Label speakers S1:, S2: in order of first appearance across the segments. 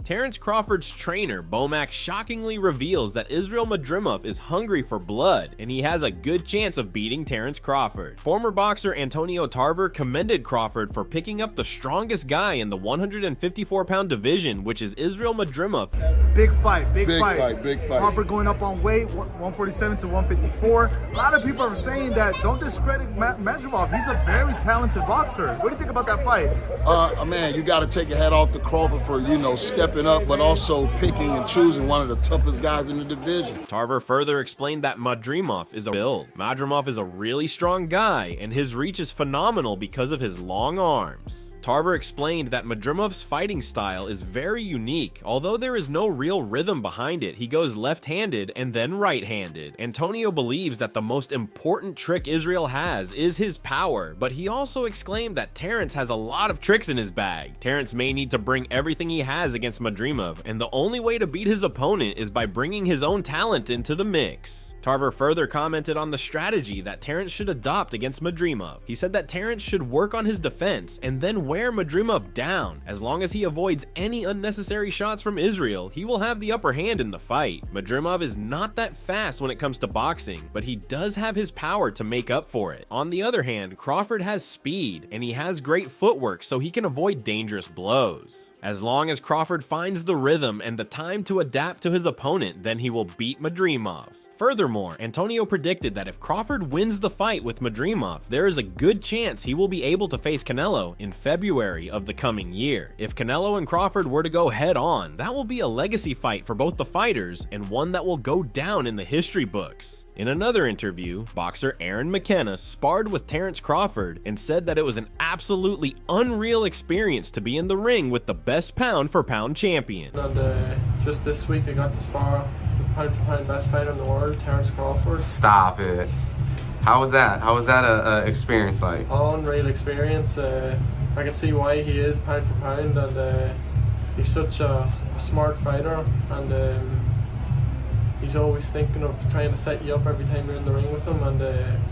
S1: Terence Crawford's trainer, Bomac, shockingly reveals that Israel Madrimov is hungry for blood, and he has a good chance of beating Terence Crawford. Former boxer Antonio Tarver commended Crawford for picking up the strongest guy in the 154-pound division, which is Israel Madrimov.
S2: Big fight, big fight.
S3: Crawford
S2: going up on weight, 147 to 154. A lot of people are saying that don't discredit Madrimov. He's a very talented boxer. What do you think about that fight?
S3: Man, you got to take your hat off to Crawford for, stepping up, but also picking and choosing one of the toughest guys in the division.
S1: Tarver further explained that Madrimov is a build. Madrimov is a really strong guy, and his reach is phenomenal because of his long arms. Tarver explained that Madrimov's fighting style is very unique. Although there is no real rhythm behind it, he goes left-handed and then right-handed. Antonio believes that the most important trick Israel has is his power, but he also exclaimed that Terence has a lot of tricks in his bag. Terence may need to bring everything he has against Madrimov, and the only way to beat his opponent is by bringing his own talent into the mix. Tarver further commented on the strategy that Terence should adopt against Madrimov. He said that Terence should work on his defense and then wear Madrimov down. As long as he avoids any unnecessary shots from Israel, he will have the upper hand in the fight. Madrimov is not that fast when it comes to boxing, but he does have his power to make up for it. On the other hand, Crawford has speed, and he has great footwork, so he can avoid dangerous blows. As long as Crawford finds the rhythm and the time to adapt to his opponent, then he will beat Madrimov. Furthermore, Antonio predicted that if Crawford wins the fight with Madrimov, there is a good chance he will be able to face Canelo in February of the coming year. If Canelo and Crawford were to go head-on, that will be a legacy fight for both the fighters and one that will go down in the history books. In another interview, boxer Aaron McKenna sparred with Terence Crawford and said that it was an absolutely unreal experience to be in the ring with the best pound-for-pound champion.
S4: And just this week I got to spar the pound-for-pound best fighter in the world, Terence Crawford.
S5: Stop it. How was that? How was that a experience like?
S4: Unreal experience. I can see why he is pound for pound, and he's such a smart fighter, and he's always thinking of trying to set you up every time you're in the ring with him, and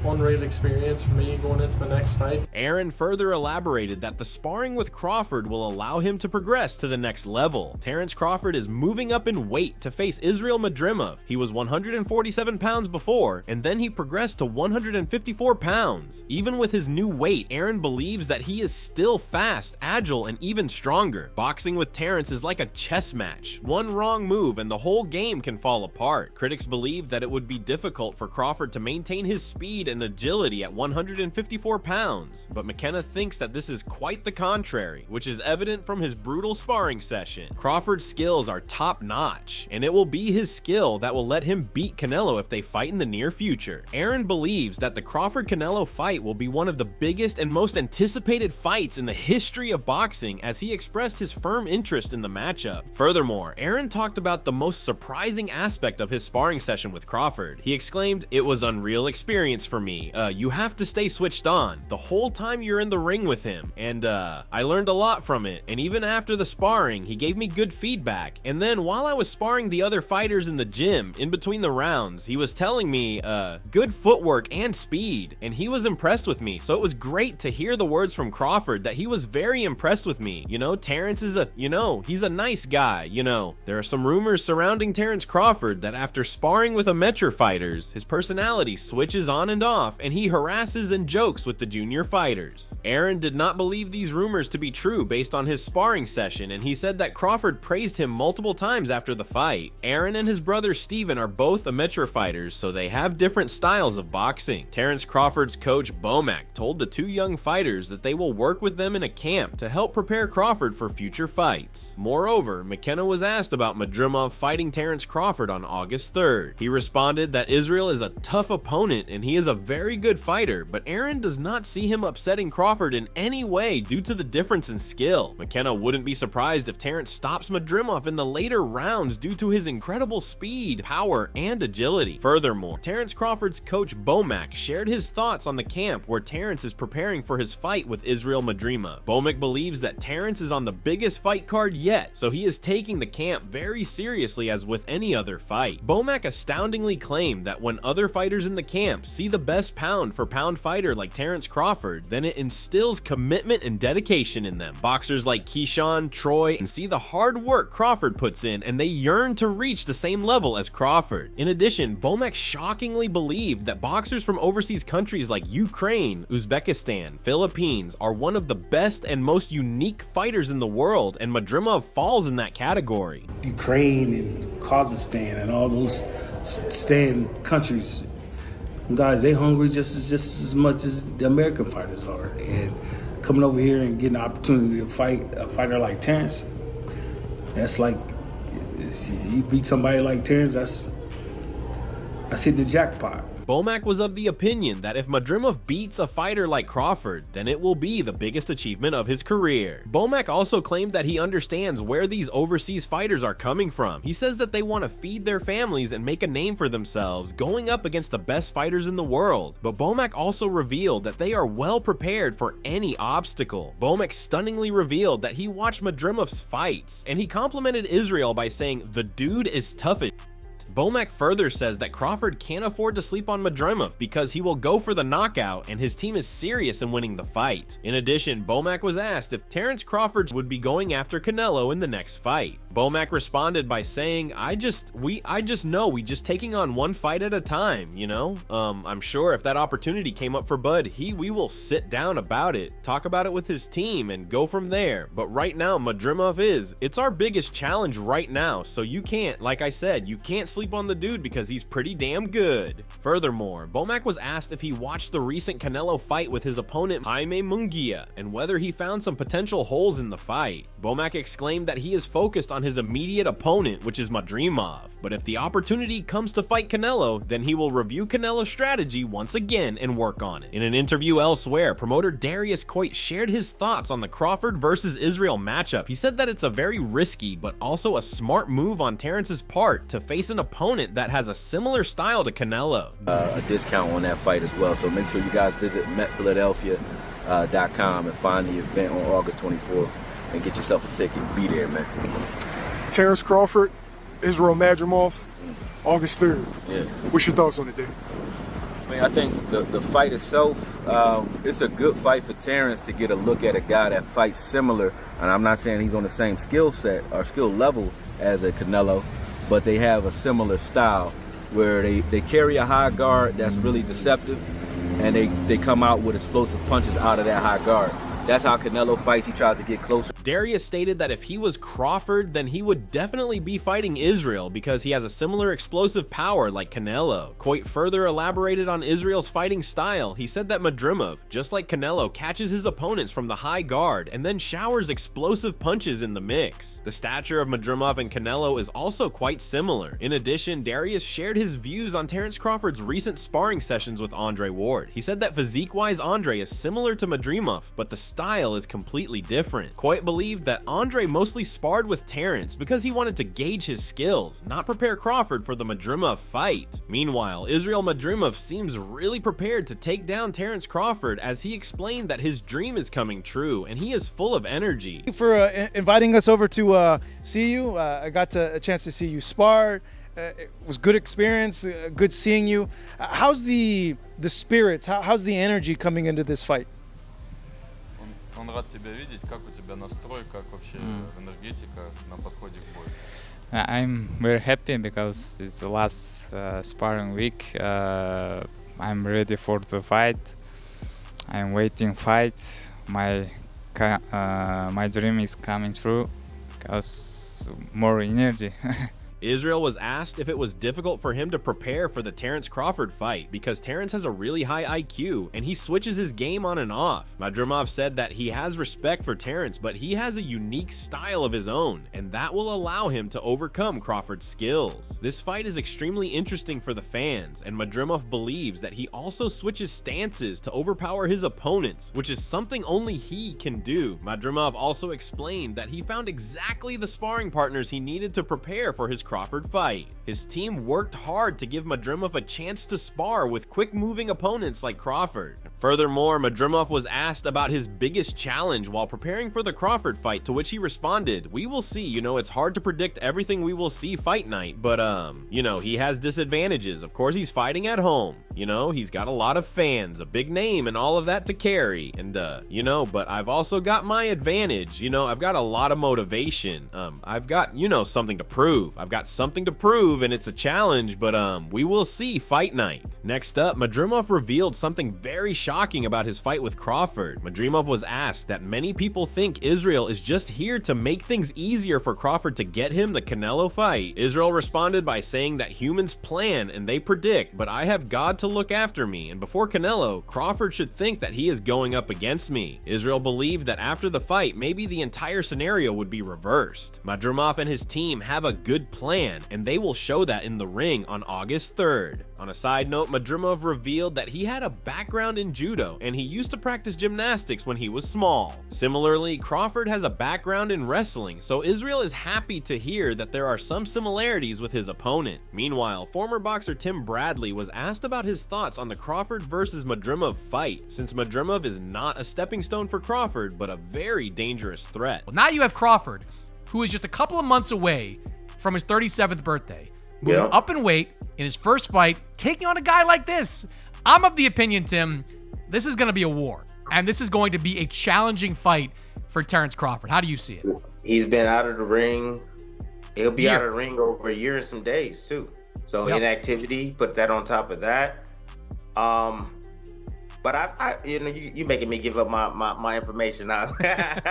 S4: unreal experience for me going into my next fight.
S1: Aaron further elaborated that the sparring with Crawford will allow him to progress to the next level. Terence Crawford is moving up in weight to face Israel Madrimov. He was 147 pounds before, and then he progressed to 154 pounds. Even with his new weight, Aaron believes that he is still fast, agile, and even stronger. Boxing with Terence is like a chess match. One wrong move and the whole game can fall apart. Critics believe that it would be difficult for Crawford to maintain his speed and agility at 154 pounds, but McKenna thinks that this is quite the contrary, which is evident from his brutal sparring session. Crawford's skills are top-notch, and it will be his skill that will let him beat Canelo if they fight in the near future. Aaron believes that the Crawford-Canelo fight will be one of the biggest and most anticipated fights in the history of boxing, as he expressed his firm interest in the matchup. Furthermore, Aaron talked about the most surprising aspect of his sparring session with Crawford. He exclaimed, "It was an unreal experience for me. You have to stay switched on the whole time you're in the ring with him, and I learned a lot from it. And even after the sparring, he gave me good feedback. And then while I was sparring the other fighters in the gym, in between the rounds, he was telling me good footwork and speed, and he was impressed with me. So it was great to hear the words from Crawford that he was very impressed with me. Terence is he's a nice guy. There are some rumors surrounding Terence Crawford that after sparring with amateur fighters, his personality switches on and off, and he harasses and jokes with the junior fighters. Aaron did not believe these rumors to be true based on his sparring session, and he said that Crawford praised him multiple times after the fight. Aaron and his brother Steven are both amateur fighters, so they have different styles of boxing. Terence Crawford's coach Bomac told the two young fighters that they will work with them in a camp to help prepare Crawford for future fights. Moreover, McKenna was asked about Madrimov fighting Terence Crawford on August 3rd. He responded that Israel is a tough opponent and he is a very good fighter, but Aaron does not see him upsetting Crawford in any way due to the difference in skill. McKenna wouldn't be surprised if Terence stops Madrimov in the later rounds due to his incredible speed, power, and agility. Furthermore, Terence Crawford's coach Bomac shared his thoughts on the camp where Terence is preparing for his fight with Israel Madrimov. Bomac believes that Terence is on the biggest fight card yet, so he is taking the camp very seriously as with any other fight. fight. Bomac astoundingly claimed that when other fighters in the camp see the best pound-for-pound fighter like Terence Crawford, then it instills commitment and dedication in them. Boxers like Keyshawn, Troy, and see the hard work Crawford puts in, and they yearn to reach the same level as Crawford. In addition, Bomac shockingly believed that boxers from overseas countries like Ukraine, Uzbekistan, Philippines are one of the best and most unique fighters in the world, and Madrimov falls in that category.
S6: Ukraine and Kazakhstan and all those countries, guys, they hungry just as much as the American fighters are. And coming over here and getting the opportunity to fight a fighter like Terence, that's like, you beat somebody like Terence, that's hit the jackpot.
S1: Bomac was of the opinion that if Madrimov beats a fighter like Crawford, then it will be the biggest achievement of his career. Bomac also claimed that he understands where these overseas fighters are coming from. He says that they want to feed their families and make a name for themselves, going up against the best fighters in the world. But Bomac also revealed that they are well prepared for any obstacle. Bomac stunningly revealed that he watched Madrimov's fights, and he complimented Israel by saying, "The dude is tough as shit." Bomac further says that Crawford can't afford to sleep on Madrimov because he will go for the knockout and his team is serious in winning the fight. In addition, Bomac was asked if Terence Crawford would be going after Canelo in the next fight. Bomac responded by saying, I just know we just taking on one fight at a time, you know? I'm sure if that opportunity came up for Bud, we will sit down about it, talk about it with his team and go from there. But right now, Madrimov it's our biggest challenge right now, so you can't, like I said, you can't sleep on the dude because he's pretty damn good. Furthermore, Bomac was asked if he watched the recent Canelo fight with his opponent Jaime Munguia and whether he found some potential holes in the fight. Bomac exclaimed that he is focused on his immediate opponent, which is Madrimov, but if the opportunity comes to fight Canelo, then he will review Canelo's strategy once again and work on it. In an interview elsewhere, promoter Darius Coit shared his thoughts on the Crawford versus Israel matchup. He said that it's a very risky but also a smart move on Terence's part to face an opponent that has a similar style to Canelo.
S7: A discount on that fight as well, so make sure you guys visit metphiladelphia.com and find the event on August 24th and get yourself a ticket. Be there, man.
S8: Terence Crawford, Israel Madrimov, August 3rd.
S7: Yeah.
S8: What's your thoughts on it, Dave?
S7: I mean, I think the fight itself, it's a good fight for Terence to get a look at a guy that fights similar, and I'm not saying he's on the same skill set or skill level as a Canelo, but they have a similar style where they carry a high guard that's really deceptive, and they come out with explosive punches out of that high guard. That's how Canelo fights. He tries to get closer.
S1: Darius stated that if he was Crawford, then he would definitely be fighting Israel because he has a similar explosive power like Canelo. Coit further elaborated on Israel's fighting style. He said that Madrimov, just like Canelo, catches his opponents from the high guard and then showers explosive punches in the mix. The stature of Madrimov and Canelo is also quite similar. In addition, Darius shared his views on Terence Crawford's recent sparring sessions with Andre Ward. He said that physique-wise Andre is similar to Madrimov, but the style is completely different. Coit believed that Andre mostly sparred with Terence because he wanted to gauge his skills, not prepare Crawford for the Madrimov fight. Meanwhile, Israel Madrimov seems really prepared to take down Terence Crawford as he explained that his dream is coming true and he is full of energy.
S9: Thank you for inviting us over to see you. I got a chance to see you spar. It was good experience, good seeing you. How's the spirits, how's the energy coming into this fight?
S10: Он рад тебя видеть, как у тебя настрой, как вообще энергетика на подходе к бою.
S11: I'm very happy because it's the last sparring week. I'm ready for the fight. I'm waiting fight. My dream is coming true because more energy.
S1: Israel was asked if it was difficult for him to prepare for the Terence Crawford fight because Terence has a really high IQ and he switches his game on and off. Madrimov said that he has respect for Terence, but he has a unique style of his own, and that will allow him to overcome Crawford's skills. This fight is extremely interesting for the fans, and Madrimov believes that he also switches stances to overpower his opponents, which is something only he can do. Madrimov also explained that he found exactly the sparring partners he needed to prepare for his Crawford fight. His team worked hard to give Madrimov a chance to spar with quick-moving opponents like Crawford. Furthermore, Madrimov was asked about his biggest challenge while preparing for the Crawford fight, to which he responded, "We will see, it's hard to predict everything we will see fight night, but he has disadvantages. Of course, he's fighting at home. He's got a lot of fans, a big name, and all of that to carry. And, but I've also got my advantage. I've got a lot of motivation. I've got, something to prove. I've got something to prove, and it's a challenge, but, we will see fight night." Next up, Madrimov revealed something very shocking about his fight with Crawford. Madrimov was asked that many people think Israel is just here to make things easier for Crawford to get him the Canelo fight. Israel responded by saying that humans plan and they predict, but I have God to look after me, and before Canelo, Crawford should think that he is going up against me. Israel believed that after the fight, maybe the entire scenario would be reversed. Madrimov and his team have a good plan, and they will show that in the ring on August 3rd. On a side note, Madrimov revealed that he had a background in judo, and he used to practice gymnastics when he was small. Similarly, Crawford has a background in wrestling, so Israel is happy to hear that there are some similarities with his opponent. Meanwhile, former boxer Tim Bradley was asked about his thoughts on the Crawford versus Madrimov fight, since Madrimov is not a stepping stone for Crawford, but a very dangerous threat.
S12: Well, now you have Crawford, who is just a couple of months away from his 37th birthday, moving up in weight in his first fight, taking on a guy like this. I'm of the opinion, Tim, this is going to be a war, and this is going to be a challenging fight for Terence Crawford. How do you see it?
S13: He's been out of the ring. He'll be out of the ring over a year and some days, too. So inactivity, put that on top of that. But you making me give up my information now.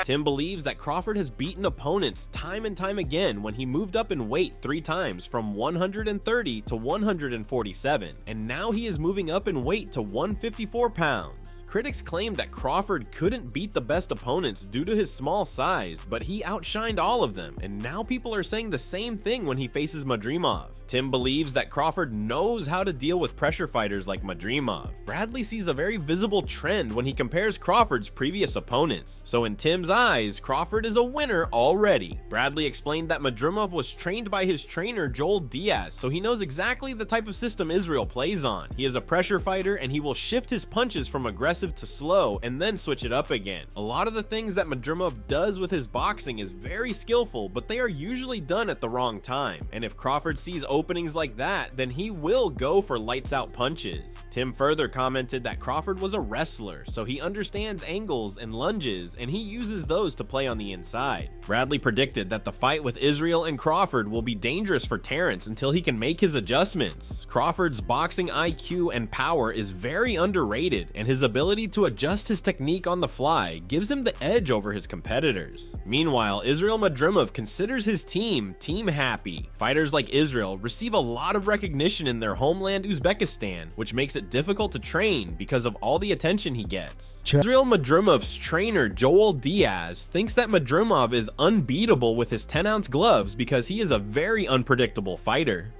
S1: Tim believes that Crawford has beaten opponents time and time again when he moved up in weight 3 times from 130 to 147, and now he is moving up in weight to 154 pounds. Critics claimed that Crawford couldn't beat the best opponents due to his small size, but he outshined all of them, and now people are saying the same thing when he faces Madrimov. Tim believes that Crawford knows how to deal with pressure fighters like Madrimov. Bradley sees a very visible trend when he compares Crawford's previous opponents. So in Tim's eyes, Crawford is a winner already. Bradley explained that Madrimov was trained by his trainer Joel Diaz, so he knows exactly the type of system Israel plays on. He is a pressure fighter and he will shift his punches from aggressive to slow and then switch it up again. A lot of the things that Madrimov does with his boxing is very skillful, but they are usually done at the wrong time. And if Crawford sees openings like that, then he will go for lights out punches. Tim further commented that Crawford was a wrestler, so he understands angles and lunges, and he uses those to play on the inside. Bradley predicted that the fight with Israel and Crawford will be dangerous for Terence until he can make his adjustments. Crawford's boxing IQ and power is very underrated, and his ability to adjust his technique on the fly gives him the edge over his competitors. Meanwhile, Israel Madrimov considers his team happy. Fighters like Israel receive a lot of recognition in their homeland Uzbekistan, which makes it difficult to train because of all the attention he gets. Israel Madrimov's trainer Joel Diaz thinks that Madrimov is unbeatable with his 10-ounce gloves because he is a very unpredictable fighter.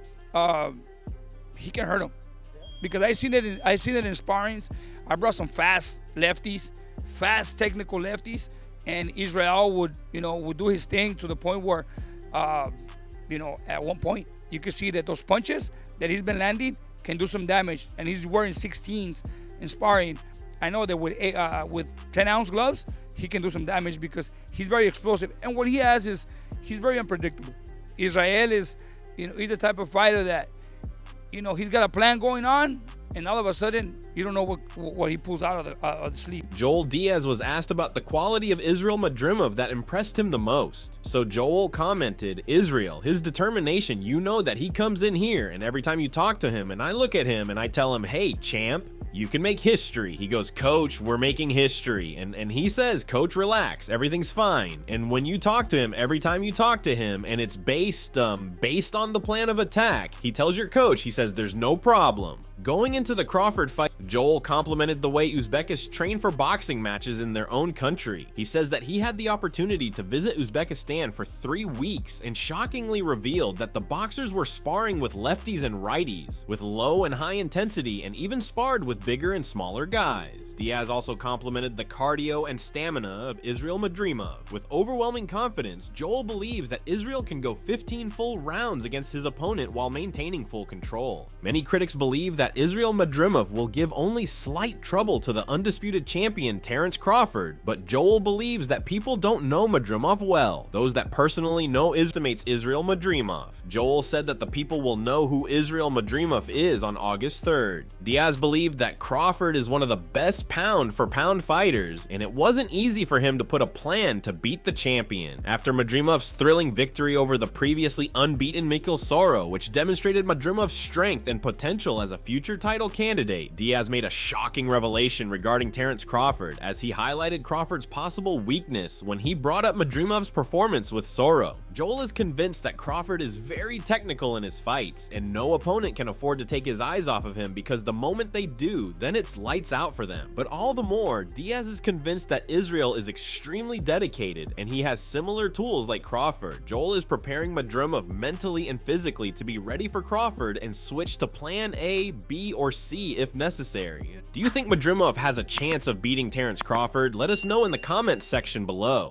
S14: He can hurt him because I seen it in sparrings. I brought some fast lefties, fast technical lefties, and Israel would do his thing to the point where at one point you could see that those punches that he's been landing can do some damage, and he's wearing 16s in sparring. I know that with 10-ounce gloves, he can do some damage because he's very explosive. And what he has is he's very unpredictable. Israel is, he's the type of fighter that, he's got a plan going on, and all of a sudden, you don't know what he pulls out of the sleeve.
S1: Joel Diaz was asked about the quality of Israel Madrimov that impressed him the most. So Joel commented, Israel, his determination, that he comes in here, and every time you talk to him, and I look at him, and I tell him, hey, champ, you can make history. He goes, coach, we're making history. And he says, coach, relax, everything's fine. And when you talk to him, every time you talk to him, and it's based on the plan of attack, he tells your coach, he says, there's no problem. Going into the Crawford fight, Joel complimented the way Uzbekists train for boxing matches in their own country. He says that he had the opportunity to visit Uzbekistan for 3 weeks and shockingly revealed that the boxers were sparring with lefties and righties, with low and high intensity, and even sparred with bigger and smaller guys. Diaz also complimented the cardio and stamina of Israel Madrimov. With overwhelming confidence, Joel believes that Israel can go 15 full rounds against his opponent while maintaining full control. Many critics believe that Israel Madrimov will give only slight trouble to the undisputed champion Terence Crawford, but Joel believes that people don't know Madrimov well. Those that personally know estimates Israel Madrimov. Joel said that the people will know who Israel Madrimov is on August 3rd. Diaz believed that Crawford is one of the best pound-for-pound fighters, and it wasn't easy for him to put a plan to beat the champion. After Madrimov's thrilling victory over the previously unbeaten Mikhail Soro, which demonstrated Madrimov's strength and potential as a future title candidate, Diaz made a shocking revelation regarding Terence Crawford as he highlighted Crawford's possible weakness when he brought up Madrimov's performance with Soro. Joel is convinced that Crawford is very technical in his fights, and no opponent can afford to take his eyes off of him because the moment they do, then it's lights out for them. But all the more, Diaz is convinced that Israel is extremely dedicated and he has similar tools like Crawford. Joel is preparing Madrimov mentally and physically to be ready for Crawford and switch to plan A, B, or C if necessary. Do you think Madrimov has a chance of beating Terence Crawford? Let us know in the comments section below.